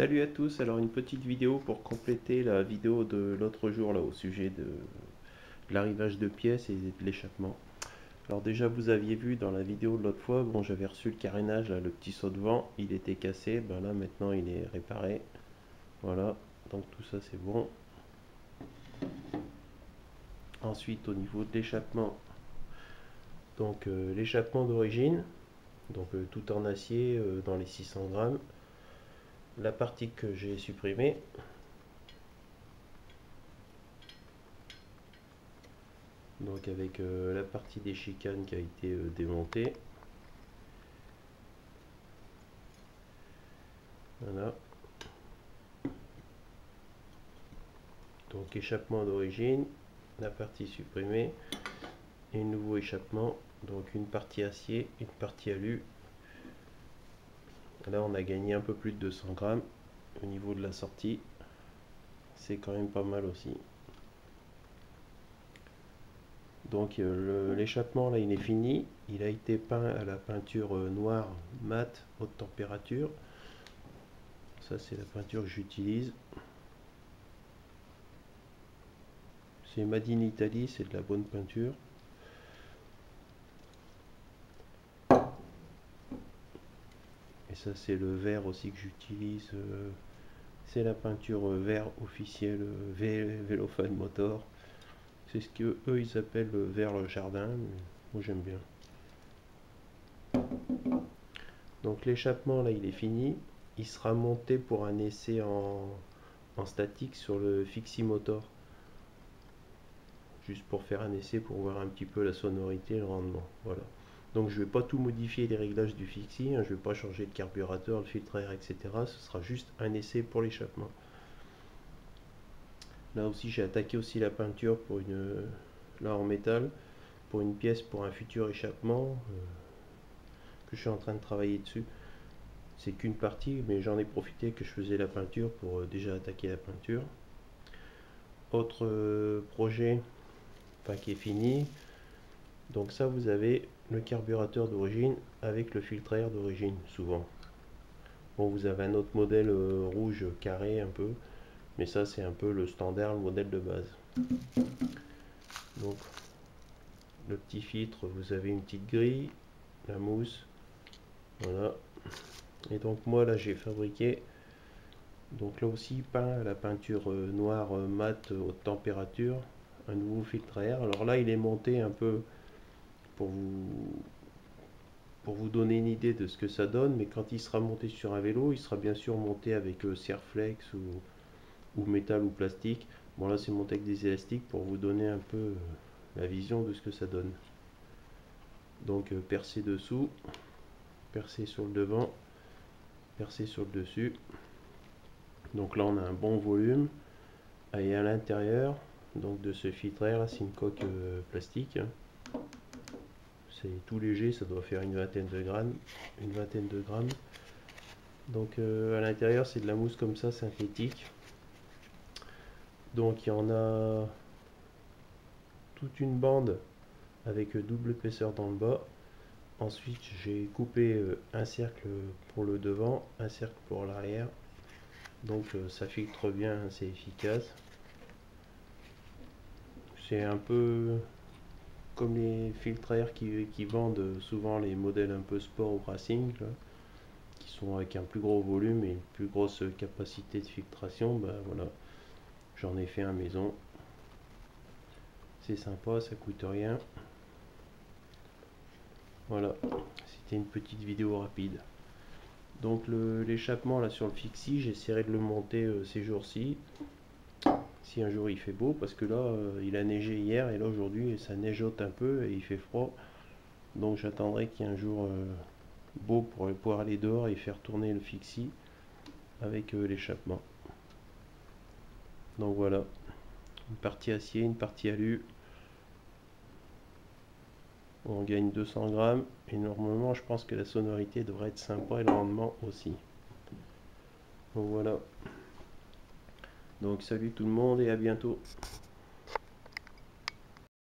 Salut à tous, alors une petite vidéo pour compléter la vidéo de l'autre jour là au sujet de l'arrivage de pièces et de l'échappement. Alors déjà vous aviez vu dans la vidéo de l'autre fois, bon j'avais reçu le carénage là, le petit saut de vent, il était cassé, ben là maintenant il est réparé. Voilà, donc tout ça c'est bon. Ensuite au niveau de l'échappement, donc l'échappement d'origine, donc tout en acier dans les 600 grammes. La partie que j'ai supprimée, donc avec la partie des chicanes qui a été démontée. Voilà. Donc échappement d'origine, la partie supprimée et nouveau échappement. Donc une partie acier, une partie alu. Là on a gagné un peu plus de 200 grammes au niveau de la sortie. C'est quand même pas mal aussi. Donc l'échappement là il est fini. Il a été peint à la peinture noire mat haute température. Ça c'est la peinture que j'utilise. C'est Made in Italy, c'est de la bonne peinture. Et ça c'est le vert aussi que j'utilise. C'est la peinture vert officielle Velophane Motor. C'est ce que eux ils appellent le vert le jardin. Moi j'aime bien. Donc l'échappement là il est fini. Il sera monté pour un essai en statique sur le Fixie Motor. Juste pour faire un essai pour voir un petit peu la sonorité et le rendement. Voilà. Donc je ne vais pas tout modifier les réglages du Fixie. Je ne vais pas changer le carburateur, le filtre à air, etc. Ce sera juste un essai pour l'échappement. Là aussi j'ai attaqué aussi la peinture pour là en métal pour une pièce pour un futur échappement que je suis en train de travailler dessus. C'est qu'une partie mais j'en ai profité que je faisais la peinture pour déjà attaquer la peinture. Autre projet qui est fini, donc ça vous avez le carburateur d'origine avec le filtre à air d'origine souvent. Bon vous avez un autre modèle rouge carré un peu, mais ça c'est un peu le standard, le modèle de base. Donc le petit filtre, vous avez une petite grille, la mousse, voilà. Et donc moi là j'ai fabriqué, donc là aussi peint à la peinture noire mat haute température, un nouveau filtre à air. Alors là il est monté un peu pour vous donner une idée de ce que ça donne, mais quand il sera monté sur un vélo, il sera bien sûr monté avec Serflex ou métal ou plastique. Bon là c'est monté avec des élastiques pour vous donner un peu la vision de ce que ça donne. Donc percé dessous, percé sur le devant, percé sur le dessus. Donc là on a un bon volume. Et à l'intérieur donc de ce filtre air là, c'est une coque plastique. C'est tout léger, ça doit faire une vingtaine de grammes. Donc à l'intérieur c'est de la mousse comme ça synthétique. Donc il y en a toute une bande avec double épaisseur dans le bas. Ensuite j'ai coupé un cercle pour le devant, un cercle pour l'arrière. Donc ça filtre bien, c'est efficace. C'est un peu comme les filtres à air qui vendent souvent les modèles un peu sport ou racing là, qui sont avec un plus gros volume et une plus grosse capacité de filtration. Ben voilà, j'en ai fait un maison. C'est sympa, ça coûte rien. Voilà, c'était une petite vidéo rapide. Donc l'échappement là sur le Fixie, j'essaierai de le monter ces jours-ci. Si un jour il fait beau, parce que là il a neigé hier et là aujourd'hui ça neigeote un peu et il fait froid. Donc j'attendrai qu'il y ait un jour beau pour pouvoir aller dehors et faire tourner le Fixie avec l'échappement. Donc voilà, une partie acier, une partie alu. On gagne 200 grammes et normalement je pense que la sonorité devrait être sympa et le rendement aussi. Donc voilà. Donc salut tout le monde et à bientôt.